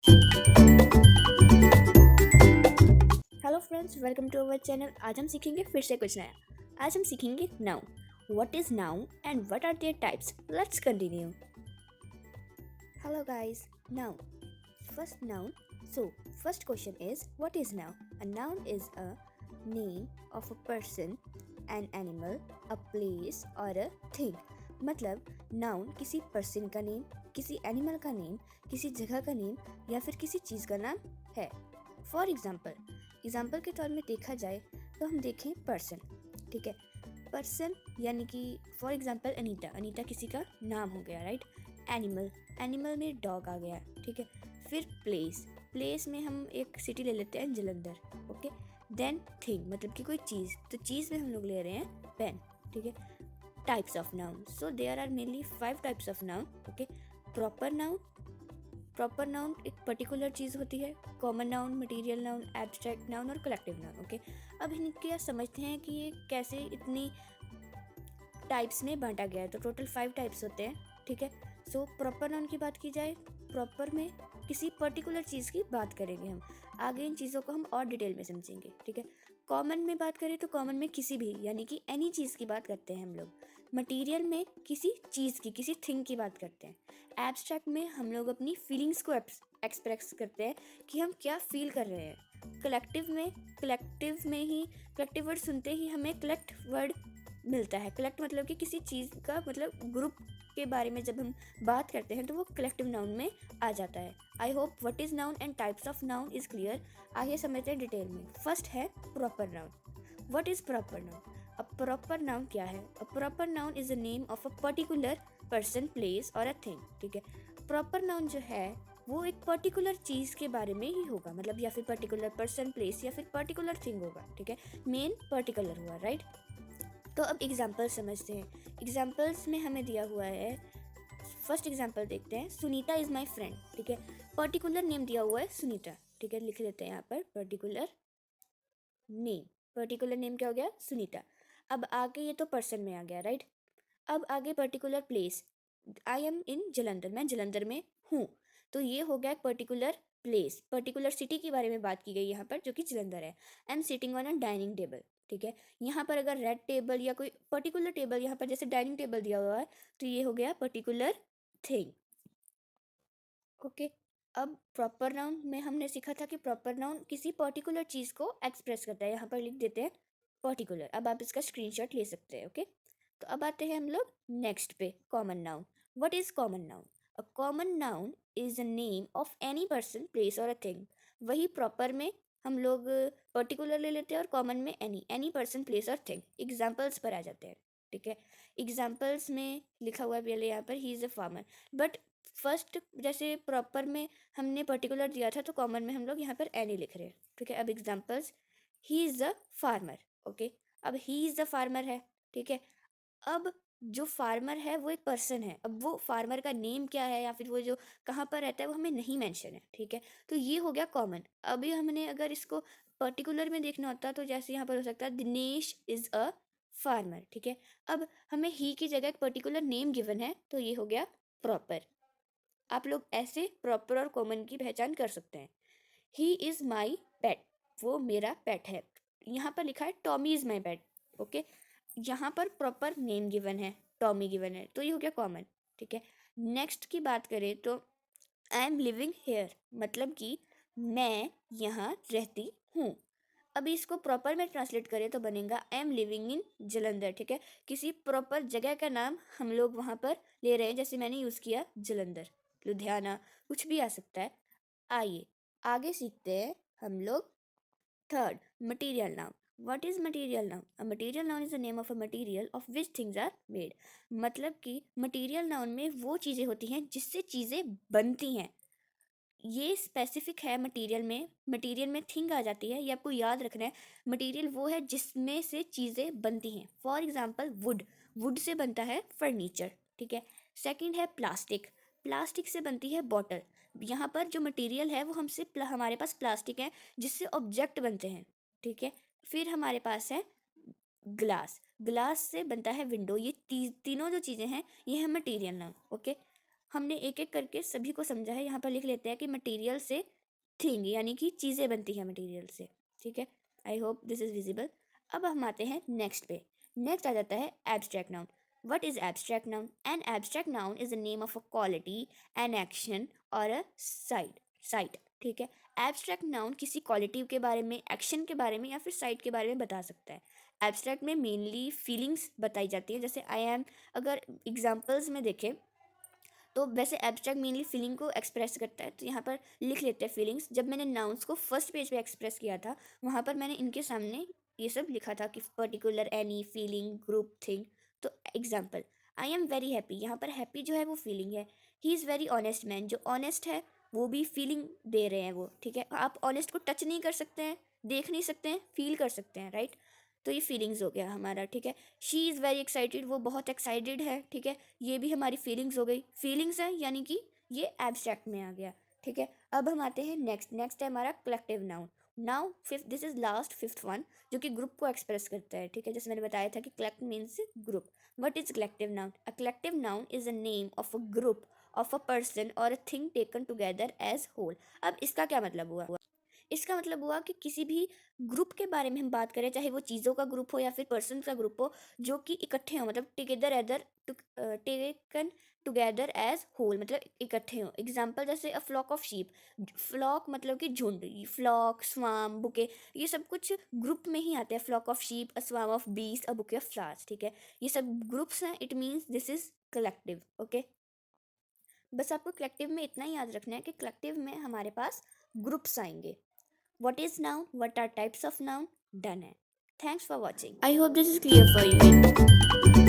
Hello friends, welcome to our channel. आज हम सीखेंगे फिर से कुछ नया। आज हम सीखेंगे noun. What is noun and what are their types. Let's continue. Hello guys, noun. First noun. So first question is what is noun? A noun is a name of a person, an animal, a place और a thing. मतलब noun किसी person का name, किसी animal का name, किसी जगह का name या फिर किसी चीज़ का नाम है। फॉर एग्जाम्पल के तौर में देखा जाए तो हम देखें पर्सन। ठीक है, पर्सन यानी कि फॉर एग्जाम्पल अनीता किसी का नाम हो गया, राइट। एनिमल में डॉग आ गया। ठीक है, फिर प्लेस में हम एक सिटी ले लेते हैं, जलंधर। ओके, देन थिंग मतलब कि कोई चीज़, तो चीज़ में हम लोग ले रहे हैं पेन। ठीक है, types of noun. So there are mainly 5 types of noun. Okay, proper noun एक पर्टिकुलर चीज़ होती है, common noun, material noun, abstract noun और कलेक्टिव नाउन। ओके, अब इनके समझते हैं कि ये कैसे इतनी टाइप्स में बांटा गया है। तो टोटल 5 टाइप्स होते हैं। ठीक है, सो प्रॉपर नाउन की बात की जाए, प्रॉपर में किसी पर्टिकुलर चीज़ की बात करेंगे हम। आगे इन चीज़ों को हम और डिटेल में समझेंगे। ठीक है, कॉमन में बात करें तो कॉमन में किसी भी यानी कि एनी चीज़ की बात करते हैं हम लोग। मटेरियल में किसी चीज़ की, किसी थिंग की बात करते हैं। एब्स्ट्रैक्ट में हम लोग अपनी फीलिंग्स को एक्सप्रेस करते हैं कि हम क्या फील कर रहे हैं। कलेक्टिव वर्ड सुनते ही हमें कलेक्ट वर्ड मिलता है। कलेक्ट मतलब कि किसी चीज़ का मतलब ग्रुप के बारे में जब हम बात करते हैं तो वो कलेक्टिव नाउन में आ जाता है। I hope what is noun and types of noun is clear. आइए समझते हैं डिटेल में। फर्स्ट है proper noun. What is proper noun? A proper noun क्या है? A proper noun is the name of a particular person, place और a thing. ठीक है, प्रॉपर नाउन जो है वो एक पर्टिकुलर चीज़ के बारे में ही होगा, मतलब या फिर पर्टिकुलर पर्सन, प्लेस या फिर पर्टिकुलर थिंग होगा। ठीक है, मेन पर्टिकुलर हुआ, राइट। तो अब एग्जाम्पल समझते हैं। एग्जाम्पल्स में हमें दिया हुआ है, फर्स्ट एग्जाम्पल देखते हैं। Sunita is my friend. ठीक है, पर्टिकुलर नेम दिया हुआ है सुनीता। ठीक है, लिख लेते हैं यहाँ पर नेम पर्टिकुलर नेम क्या हो गया? सुनीता। अब आगे ये तो पर्सन में आ गया, राइट। अब आगे पर्टिकुलर प्लेस। आई एम इन जलंधर, मैं जलंधर में हूँ। तो ये हो गया पर्टिकुलर प्लेस, पर्टिकुलर सिटी के बारे में बात की गई यहाँ पर, जो कि जलंधर है। I am sitting on a dining table. ठीक है, यहाँ पर अगर रेड टेबल या कोई पर्टिकुलर टेबल, यहाँ पर जैसे डाइनिंग टेबल दिया हुआ है, तो ये हो गया पर्टिकुलर थिंग। ओके, अब प्रॉपर नाउन में हमने सीखा था कि प्रॉपर नाउन किसी पर्टिकुलर चीज़ को एक्सप्रेस करता है। यहाँ पर लिख देते हैं पर्टिकुलर। अब आप इसका स्क्रीनशॉट ले सकते हैं। ओके, तो अब आते हैं हम लोग नेक्स्ट पे, common noun. What is common noun? A common noun is a name of any person, place और अ थिंग। वही प्रॉपर में हम लोग पर्टिकुलर ले लेते हैं और कॉमन में एनी पर्सन, प्लेस और थिंग। एग्जाम्पल्स पर आ जाते हैं। ठीक है, एग्जाम्पल्स में लिखा हुआ है पहले यहाँ पर, he is a farmer. But first जैसे प्रॉपर में हमने पर्टिकुलर दिया था, तो कॉमन में हम लोग यहाँ पर एनी लिख रहे हैं। ठीक है, अब examples, he is a farmer. Okay, अब ही इज़ द फार्मर है। ठीक है, अब जो फार्मर है वो एक पर्सन है। अब वो फार्मर का नेम क्या है या फिर वो जो कहाँ पर रहता है वो हमें नहीं मेंशन है। ठीक है, तो ये हो गया कॉमन। अभी हमने अगर इसको पर्टिकुलर में देखना होता तो जैसे यहाँ पर हो सकता है दिनेश इज़ अ फार्मर। ठीक है, अब हमें ही की जगह एक पर्टिकुलर नेम गिवन है, तो ये हो गया प्रॉपर। आप लोग ऐसे प्रॉपर और कॉमन की पहचान कर सकते हैं। ही इज़ माई पेट, वो मेरा पेट है। यहाँ पर लिखा है Tommy is my pet. Okay, यहाँ पर प्रॉपर नेम गिवन है, टॉमी गिवन है, तो ये हो गया कॉमन। ठीक है, नेक्स्ट की बात करें तो आई एम लिविंग हेयर, मतलब कि मैं यहाँ रहती हूँ। अभी इसको प्रॉपर में ट्रांसलेट करें तो बनेगा I am living in Jalandhar. ठीक है, किसी प्रॉपर जगह का नाम हम लोग वहाँ पर ले रहे हैं, जैसे मैंने यूज़ किया जलंधर, लुधियाना, कुछ भी आ सकता है। आइए आगे सीखते हैं हम लोग। Third, material noun. What is material noun? A material noun is the name of a material of which things are made. मतलब कि material noun में वो चीज़ें होती हैं जिससे चीज़ें बनती हैं। ये स्पेसिफिक है मटेरियल में थिंग आ जाती है, ये आपको याद रखना है। मटेरियल वो है जिसमें से चीज़ें बनती हैं। फॉर एग्जांपल वुड से बनता है फर्नीचर। ठीक है, सेकंड है प्लास्टिक से बनती है बॉटल। यहाँ पर जो मटेरियल है वो हमारे पास प्लास्टिक है जिससे ऑब्जेक्ट बनते हैं। ठीक है, फिर हमारे पास है ग्लास से बनता है विंडो। ये तीनों जो चीज़ें हैं ये है मटेरियल नाम। ओके, हमने एक एक करके सभी को समझा है। यहाँ पर लिख लेते हैं कि मटेरियल से थिंग यानी कि चीज़ें बनती हैं मटेरियल से, ठीक है। I hope this is visible. अब हम आते हैं नेक्स्ट पे। नेक्स्ट आ जाता है abstract noun. What is abstract noun? An abstract noun is the name of a quality, an action और अ साइट, ठीक है। एब्स्ट्रैक्ट नाउन किसी क्वालिटी के बारे में, एक्शन के बारे में या फिर साइट के बारे में बता सकता है। एब्स्ट्रैक्ट में मेनली फीलिंग्स बताई जाती है, जैसे आई एम, अगर एग्जांपल्स में देखें तो वैसे एब्स्ट्रैक्ट मेनली फीलिंग को एक्सप्रेस करता है। तो यहाँ पर लिख लेते हैं फीलिंग्स। जब मैंने नाउन्स को फर्स्ट पेज पे एक्सप्रेस किया था, वहाँ पर मैंने इनके सामने ये सब लिखा था कि particular, any, feeling, group, thing. तो example, I am very happy, यहाँ पर हैप्पी जो है वो फीलिंग है। He is very honest man, जो ऑनेस्ट है वो भी फीलिंग दे रहे हैं वो, ठीक है। आप ऑनेस्ट को टच नहीं कर सकते हैं, देख नहीं सकते हैं, फील कर सकते हैं, राइट। तो ये फीलिंग्स हो गया हमारा, ठीक है। शी इज़ वेरी एक्साइटेड, वो बहुत एक्साइटेड है, ठीक है। ये भी हमारी फीलिंग्स हो गई, फीलिंग्स है यानी कि ये एब्स्ट्रैक्ट में आ गया, ठीक है। अब हम आते हैं नेक्स्ट है हमारा collective noun. Now fifth, this is last fifth one, जो कि ग्रुप को एक्सप्रेस करता है, ठीक है। जैसे मैंने बताया था कि collect means group. What is collective noun? A collective noun is a name of a group of a person और a thing taken together as whole. अब इसका क्या मतलब हुआ? इसका मतलब हुआ कि किसी भी ग्रुप के बारे में हम बात करें, चाहे वो चीज़ों का ग्रुप हो या फिर पर्सन का ग्रुप हो, जो कि इकट्ठे हो, मतलब टेकन टुगेदर एज होल, मतलब इकट्ठे हो। एग्जाम्पल जैसे a flock of sheep, flock मतलब कि झुंड, फ्लॉक, स्वाम, बुके, ये सब कुछ ग्रुप में ही आते हैं। फ्लॉक ऑफ शीप, अ स्वाम ऑफ बीस, अ बुके ऑफ फ्लावर्स, ठीक है। ये सब ग्रुप्स हैं, it means this is collective, okay. बस आपको कलेक्टिव में इतना ही याद रखना है कि कलेक्टिव में हमारे पास ग्रुप्स आएंगे। What is noun? What are types of noun? Done है. Thanks for watching. I hope this is clear for you.